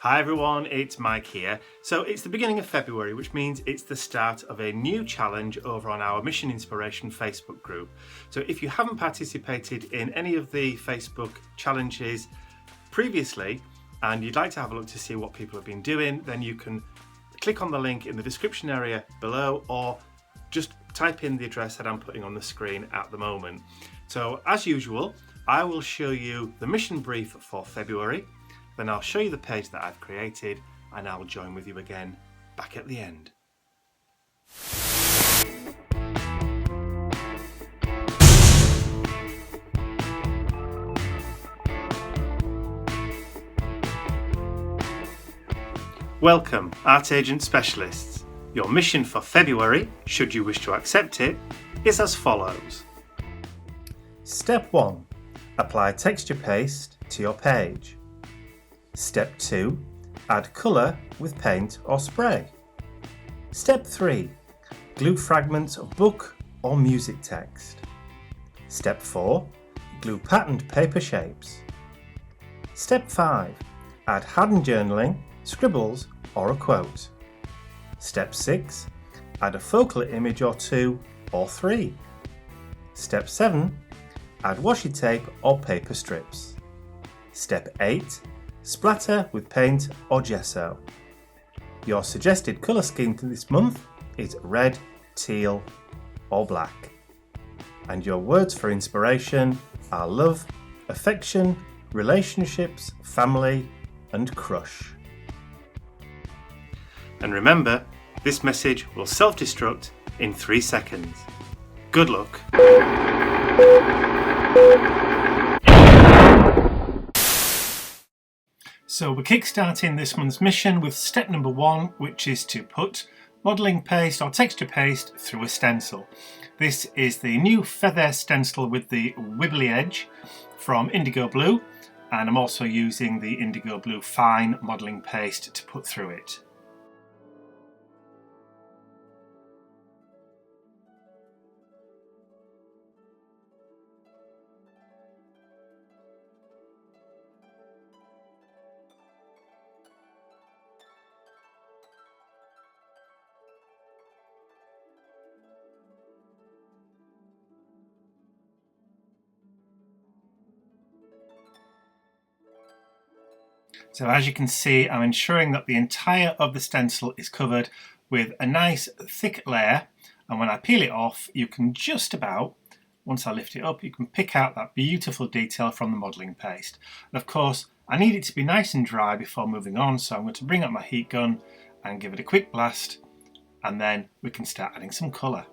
Hi everyone, it's Mike here. So it's the beginning of February, which means it's the start of a new challenge over on our Mission Inspiration Facebook group. So if you haven't participated in any of the Facebook challenges previously and you'd like to have a look to see what people have been doing, then you can click on the link in the description area below or just type in the address that I'm putting on the screen at the moment. So as usual, I will show you the mission brief for February. Then I'll show you the page that I've created and I'll join with you again back at the end. Welcome, Art Agent Specialists. Your mission for February, should you wish to accept it, is as follows. Step 1. Apply texture paste to your page. Step 2. Add colour with paint or spray. Step 3. Glue fragments of book or music text. Step 4. Glue patterned paper shapes. Step 5. Add hand journaling, scribbles or a quote. Step 6. Add a focal image or 2 or 3. Step 7. Add washi tape or paper strips. Step 8. Splatter with paint or gesso. Your suggested colour scheme this month is red, teal or black. And your words for inspiration are love, affection, relationships, family and crush. And remember, this message will self-destruct in 3 seconds. Good luck. So we're kickstarting this month's mission with step number 1, which is to put modelling paste or texture paste through a stencil. This is the new feather stencil with the wibbly edge from Indigo Blue, and I'm also using the Indigo Blue fine modelling paste to put through it. So as you can see, I'm ensuring that the entire of the stencil is covered with a nice thick layer, and when I peel it off you can just about, once I lift it up, you can pick out that beautiful detail from the modelling paste. And of course I need it to be nice and dry before moving on, so I'm going to bring up my heat gun and give it a quick blast, and then we can start adding some colour.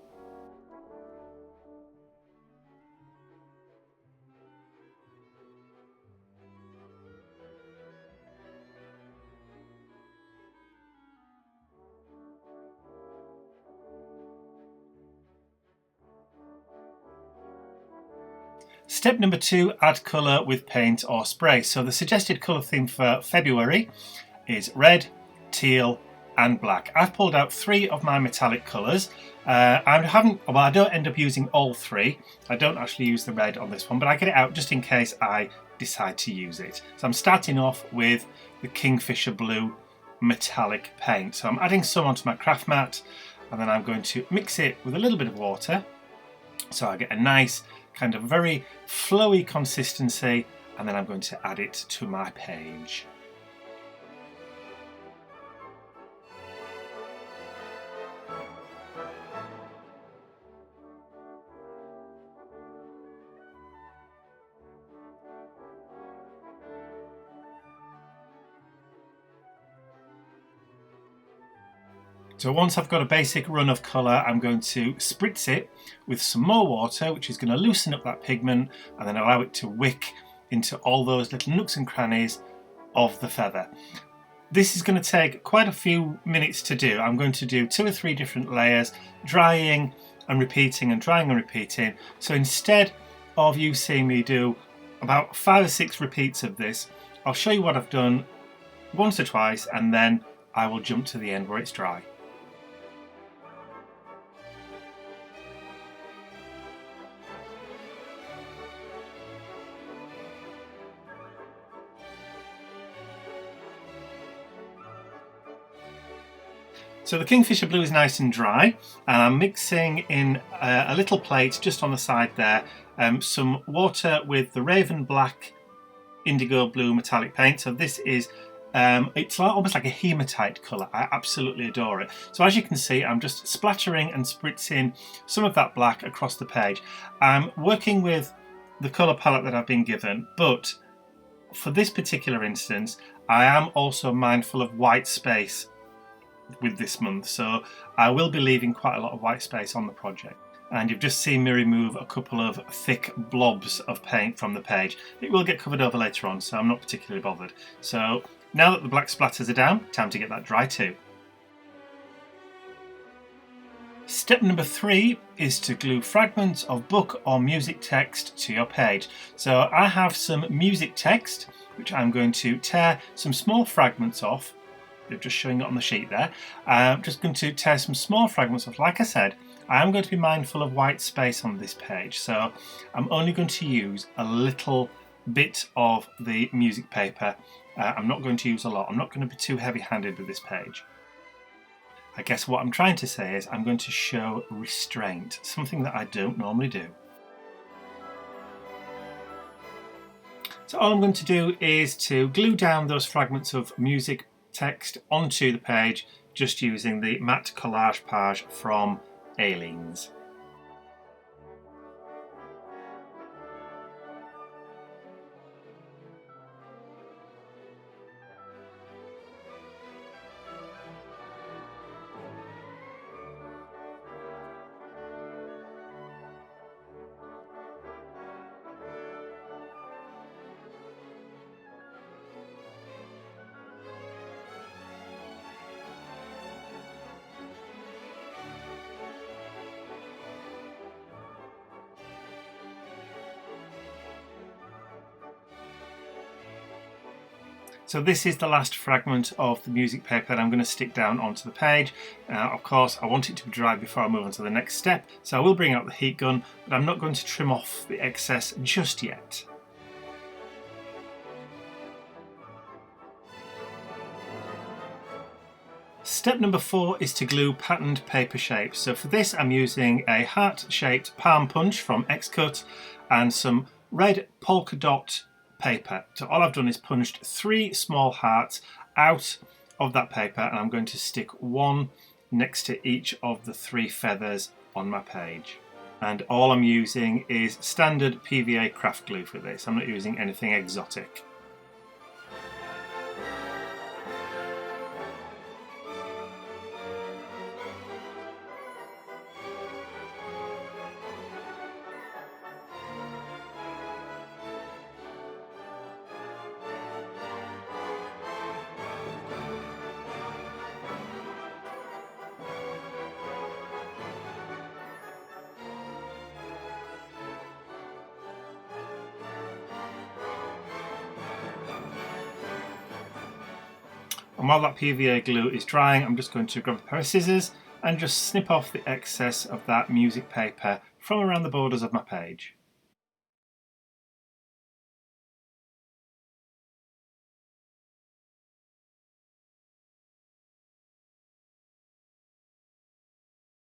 Step number 2, add colour with paint or spray. So the suggested colour theme for February is red, teal and black. I've pulled out 3 of my metallic colours. I don't end up using all 3. I don't actually use the red on this one, but I get it out just in case I decide to use it. So I'm starting off with the Kingfisher Blue metallic paint. So I'm adding some onto my craft mat, and then I'm going to mix it with a little bit of water so I get a nice kind of very flowy consistency, and then I'm going to add it to my page. So once I've got a basic run of colour, I'm going to spritz it with some more water, which is going to loosen up that pigment and then allow it to wick into all those little nooks and crannies of the feather. This is going to take quite a few minutes to do. I'm going to do 2 or 3 different layers, drying and repeating and drying and repeating. So instead of you seeing me do about 5 or 6 repeats of this, I'll show you what I've done once or twice, and then I will jump to the end where it's dry. So the Kingfisher blue is nice and dry, and I'm mixing in a little plate just on the side there, some water with the Raven Black indigo blue metallic paint. So this is it's almost like a hematite colour. I absolutely adore it. So as you can see, I'm just splattering and spritzing some of that black across the page. I'm working with the colour palette that I've been given, but for this particular instance, I am also mindful of white space with this month, so I will be leaving quite a lot of white space on the project. And you've just seen me remove a couple of thick blobs of paint from the page. It will get covered over later on, so I'm not particularly bothered. So now that the black splatters are down, time to get that dry too. Step number 3 is to glue fragments of book or music text to your page. So I have some music text, which I'm going to tear some small fragments off. They're just showing it on the sheet there. I'm just going to tear some small fragments off. Like I said, I am going to be mindful of white space on this page, so I'm only going to use a little bit of the music paper. I'm not going to use a lot. I'm not going to be too heavy-handed with this page. I guess what I'm trying to say is I'm going to show restraint, something that I don't normally do. So all I'm going to do is to glue down those fragments of music text onto the page, just using the matte collage page from Aleen's. So this is the last fragment of the music paper that I'm going to stick down onto the page. Of course, I want it to be dry before I move on to the next step, so I will bring out the heat gun, but I'm not going to trim off the excess just yet. Step number 4 is to glue patterned paper shapes. So for this, I'm using a heart-shaped palm punch from X-Cut and some red polka dot paper. So all I've done is punched 3 small hearts out of that paper, and I'm going to stick one next to each of the 3 feathers on my page. And all I'm using is standard PVA craft glue for this. I'm not using anything exotic. And while that PVA glue is drying, I'm just going to grab a pair of scissors and just snip off the excess of that music paper from around the borders of my page.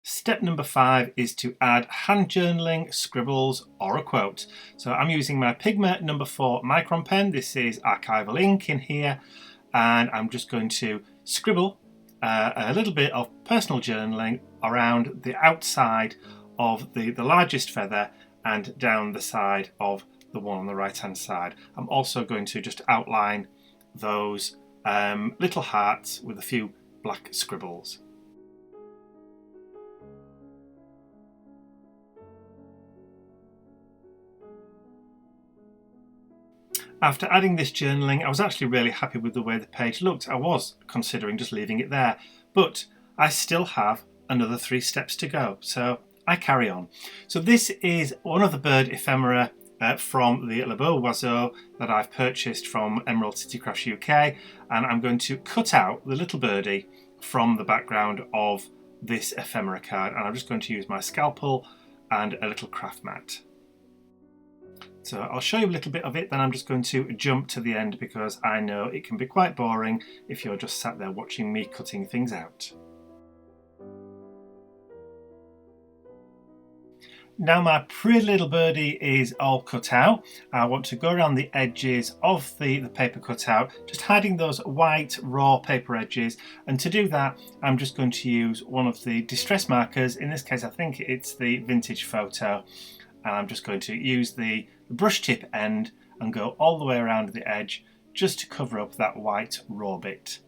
Step number 5 is to add hand journaling, scribbles or a quote. So I'm using my Pigma number 4 micron pen. This is archival ink in here, and I'm just going to scribble a little bit of personal journaling around the outside of the largest feather and down the side of the one on the right hand side. I'm also going to just outline those little hearts with a few black scribbles. After adding this journaling, I was actually really happy with the way the page looked. I was considering just leaving it there, but I still have another 3 steps to go, so I carry on. So this is one of the bird ephemera from the Le Beau Oiseau that I've purchased from Emerald City Crafts UK, and I'm going to cut out the little birdie from the background of this ephemera card, and I'm just going to use my scalpel and a little craft mat. So I'll show you a little bit of it, then I'm just going to jump to the end because I know it can be quite boring if you're just sat there watching me cutting things out. Now my pretty little birdie is all cut out. I want to go around the edges of the paper cutout, just hiding those white raw paper edges. And to do that, I'm just going to use one of the distress markers. In this case, I think it's the Vintage Photo. And I'm just going to use the brush tip end and go all the way around the edge just to cover up that white raw bit.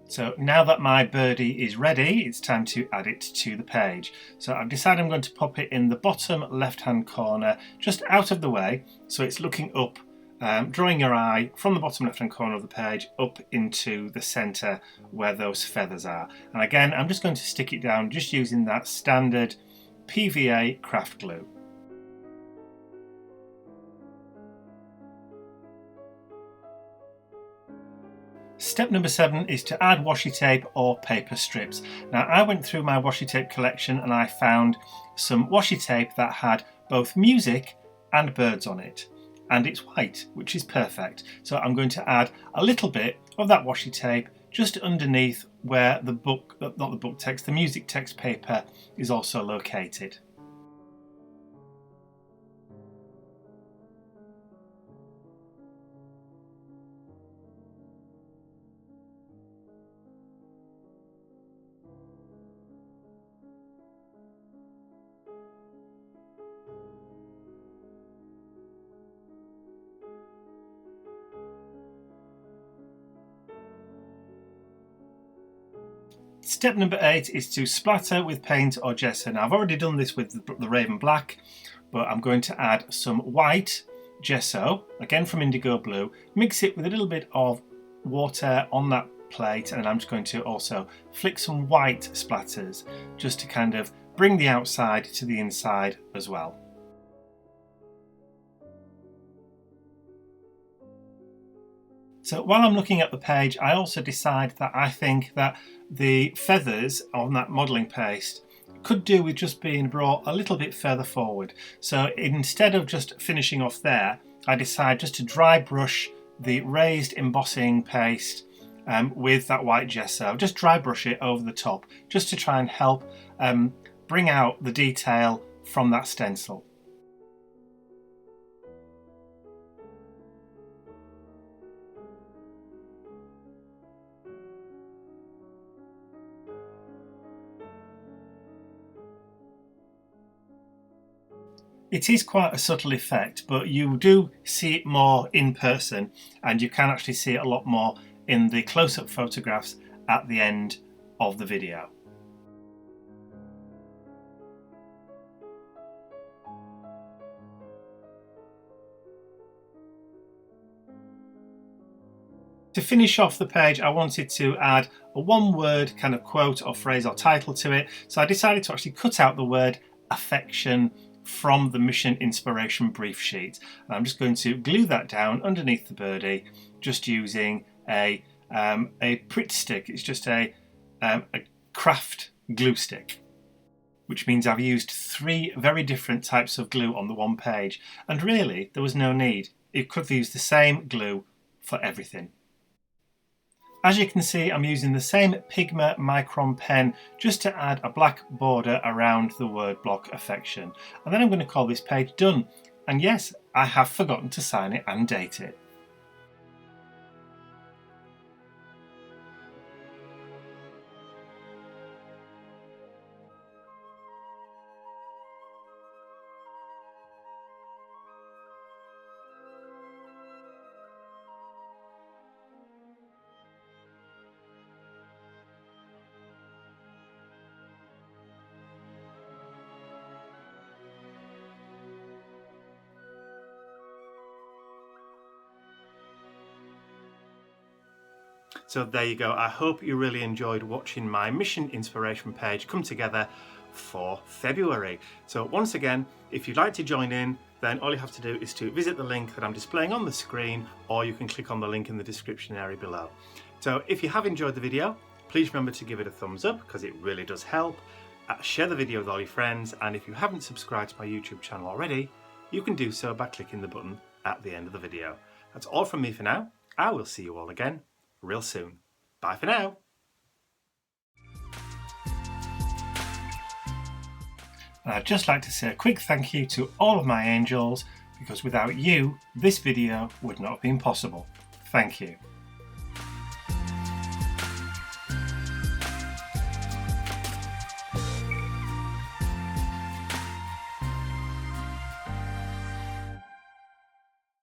So now that my birdie is ready, it's time to add it to the page. So I've decided I'm going to pop it in the bottom left-hand corner, just out of the way, so it's looking up, drawing your eye from the bottom left-hand corner of the page up into the centre where those feathers are. And again, I'm just going to stick it down just using that standard PVA craft glue. Step number 7 is to add washi tape or paper strips. Now I went through my washi tape collection and I found some washi tape that had both music and birds on it, and it's white, which is perfect. So I'm going to add a little bit of that washi tape just underneath where the book, not the book text, the music text paper is also located. Step number 8 is to splatter with paint or gesso. Now I've already done this with the Raven Black, but I'm going to add some white gesso, again from indigo blue, mix it with a little bit of water on that plate, and I'm just going to also flick some white splatters just to kind of bring the outside to the inside as well. So while I'm looking at the page, I also decide that I think that the feathers on that modelling paste could do with just being brought a little bit further forward. So instead of just finishing off there, I decide just to dry brush the raised embossing paste with that white gesso. Just dry brush it over the top, just to try and help bring out the detail from that stencil. It is quite a subtle effect, but you do see it more in person, and you can actually see it a lot more in the close-up photographs at the end of the video. To finish off the page, I wanted to add a one-word kind of quote or phrase or title to it, so I decided to actually cut out the word affection from the mission inspiration brief sheet. And I'm just going to glue that down underneath the birdie, just using a Pritt stick. It's just a craft glue stick, which means I've used 3 very different types of glue on the one page, and really there was no need. It could have used the same glue for everything. As you can see, I'm using the same Pigma Micron pen just to add a black border around the word block affection. And then I'm going to call this page done. And yes, I have forgotten to sign it and date it. So there you go. I hope you really enjoyed watching my mission inspiration page come together for February. So once again, if you'd like to join in, then all you have to do is to visit the link that I'm displaying on the screen, or you can click on the link in the description area below. So if you have enjoyed the video, please remember to give it a thumbs up because it really does help. Share the video with all your friends, and if you haven't subscribed to my YouTube channel already, you can do so by clicking the button at the end of the video. That's all from me for now. I will see you all again real soon. Bye for now. And I'd just like to say a quick thank you to all of my angels, because without you, this video would not have been possible. Thank you.